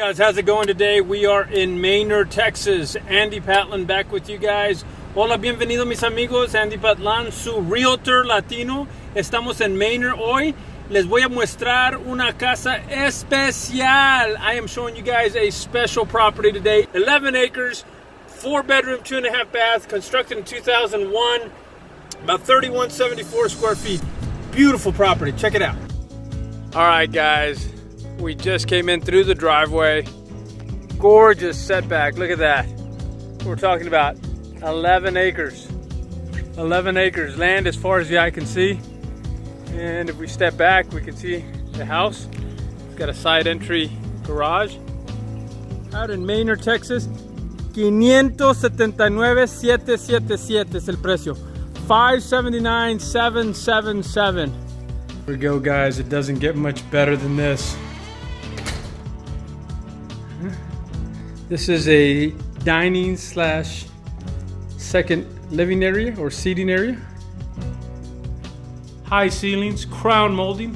Guys, how's it going today? We are in Manor, Texas. Andy Patlan back with you guys. Hola, bienvenidos mis amigos. Andy Patlan, su Realtor latino. Estamos en Manor hoy. Les voy a mostrar una casa especial. I am showing you guys a special property today. 11 acres, 4 bedroom, 2.5 bath, constructed in 2001. About 3174 square feet. Beautiful property. Check it out. All right, guys. We just came in through the driveway. Gorgeous setback. Look at that. We're talking about 11 acres. 11 acres. Land as far as the eye can see. And if we step back, we can see the house. It's got a side entry garage. Out in Manor, Texas. 579,777 es el precio. 579,777. Here we go, guys. It doesn't get much better than this. This is a dining slash second living area or seating area. High ceilings, crown molding.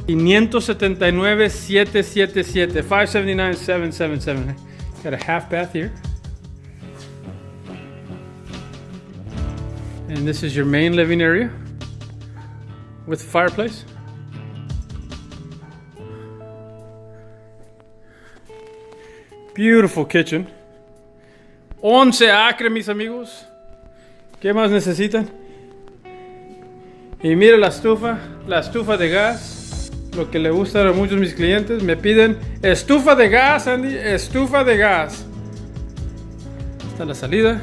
579,777. 579,777. Got a half bath here. And this is your main living area with a fireplace. Beautiful kitchen. 11 acres, mis amigos. ¿Qué más necesitan? Y mira la estufa de gas. Lo que le gusta a muchos de mis clientes. Me piden estufa de gas, Andy. Estufa de gas. Está la salida.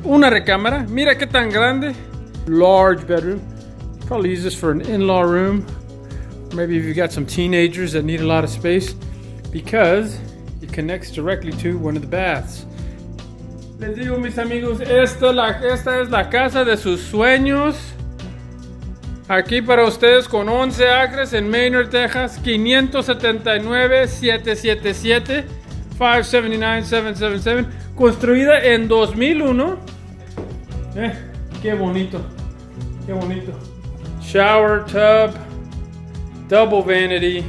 Una recámara. Mira qué tan grande. Large bedroom. Probably use this for an in-law room. Maybe if you've got some teenagers that need a lot of space, because it connects directly to one of the baths. Les digo, mis amigos, esta es la casa de sus sueños. Aquí para ustedes con 11 acres en Manor, Texas. 579,777. 579,777. Construida en 2001. Qué bonito. Qué bonito. Shower, tub. Double vanity.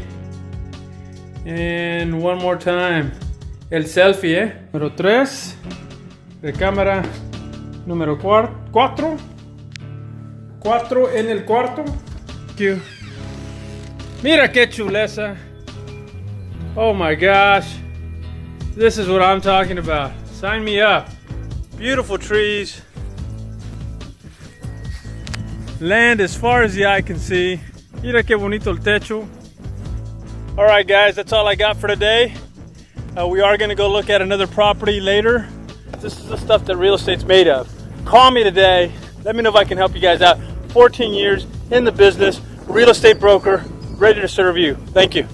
And one more time. El selfie, Número 3. Recámara número 4. 4 en el cuarto. Mira qué chuleza. Oh my gosh. This is what I'm talking about. Sign me up. Beautiful trees. Land as far as the eye can see. Mira qué bonito el techo. All right, guys, that's all I got for today. We are going to go look at another property later. This is the stuff that real estate's made of. Call me today. Let me know if I can help you guys out. 14 years in the business, real estate broker, ready to serve you. Thank you.